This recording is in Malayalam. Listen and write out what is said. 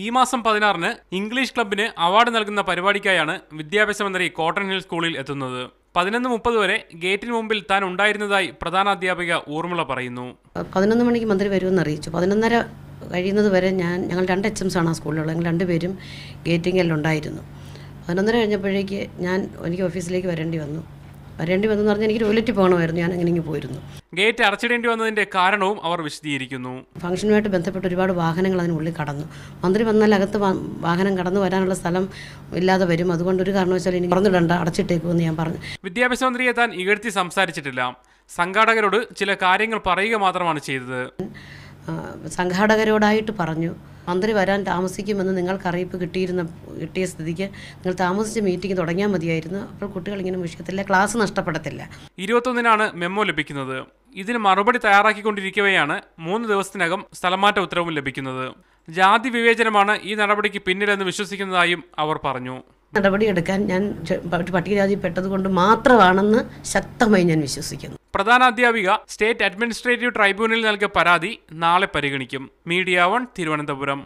ഈ മാസം 16-ന് ഇംഗ്ലീഷ് ക്ലബിന് അവാർഡ് നൽകുന്ന പരിപാടിക്കായാണ് വിദ്യാഭ്യാസ മന്ത്രി കോട്ടൺ ഹിൽ സ്കൂളിൽ എത്തുന്നത്. 11:30 വരെ ഗേറ്റിന് മുമ്പിൽ താൻ ഉണ്ടായിരുന്നതായി പ്രധാനാധ്യാപിക ഊർമിള പറയുന്നു. 11 മണിക്ക് മന്ത്രി വരുമെന്ന് അറിയിച്ചു. 11:30 കഴിയുന്നത് വരെ ഞങ്ങൾ 2 HMs ആണ് ആ സ്കൂളിലുള്ളത്. ഞങ്ങൾ 2 പേരും ഗേറ്റിങ്ങിലുണ്ടായിരുന്നു. 11:30 കഴിഞ്ഞപ്പോഴേക്ക് എനിക്ക് ഓഫീസിലേക്ക് വരേണ്ടി വന്നു എന്ന് പറഞ്ഞാൽ എനിക്ക് ടോയ്ലറ്റിൽ പോകണമായിരുന്നു. ഞാൻ അങ്ങനെ പോയിരുന്നു. ഗേറ്റ് അടച്ചിടേണ്ടി വന്നതിന്റെ കാരണവും അവർ വിശദീകരിക്കുന്നു. ഫംഗ്ഷനുമായിട്ട് ബന്ധപ്പെട്ട് ഒരുപാട് വാഹനങ്ങൾ അതിനുള്ളിൽ കടന്നു. മന്ത്രി വന്നാൽ അകത്ത് വാഹനം കടന്നു വരാനുള്ള സ്ഥലം ഇല്ലാതെ വരും. അതുകൊണ്ട് ഒരു കാരണവശാലും ഇനി തുറന്നിടണ്ട, അടച്ചിട്ടേക്കുമെന്ന് ഞാൻ പറഞ്ഞു. വിദ്യാഭ്യാസ മന്ത്രിയെ താൻ ഇകഴ്ത്തി സംസാരിച്ചിട്ടില്ല. സംഘാടകരോട് ചില കാര്യങ്ങൾ പറയുക മാത്രമാണ് ചെയ്തത്. സംഘാടകരോടായിട്ട് പറഞ്ഞു, മന്ത്രി വരാൻ താമസിക്കുമെന്ന് നിങ്ങൾക്ക് അറിയിപ്പ് കിട്ടിയ സ്ഥിതിക്ക് നിങ്ങൾ താമസിച്ച് മീറ്റിംഗ് തുടങ്ങിയാൽ മതിയായിരുന്നു. അപ്പോൾ കുട്ടികൾ ഇങ്ങനെ മുഷിക്കത്തില്ല, ക്ലാസ് നഷ്ടപ്പെടത്തില്ല. 21-നാണ് മെമ്മോ ലഭിക്കുന്നത്. ഇതിന് മറുപടി തയ്യാറാക്കിക്കൊണ്ടിരിക്കവെയാണ് 3 ദിവസത്തിനകം സ്ഥലമാറ്റ ഉത്തരവും ലഭിക്കുന്നത്. ജാതി വിവേചനമാണ് ഈ നടപടിക്ക് പിന്നിലെന്ന് വിശ്വസിക്കുന്നതായും അവർ പറഞ്ഞു. നടപടിയെടുക്കാൻ ഞാൻ പട്ടികജാതിപ്പെട്ടത് കൊണ്ട് മാത്രമാണെന്ന് ശക്തമായി ഞാൻ വിശ്വസിക്കുന്നു. പ്രധാനാധ്യാപിക സ്റ്റേറ്റ് അഡ്മിനിസ്ട്രേറ്റീവ് ട്രൈബ്യൂണലിൽ നൽകിയ പരാതി നാളെ പരിഗണിക്കും. മീഡിയ 1 തിരുവനന്തപുരം.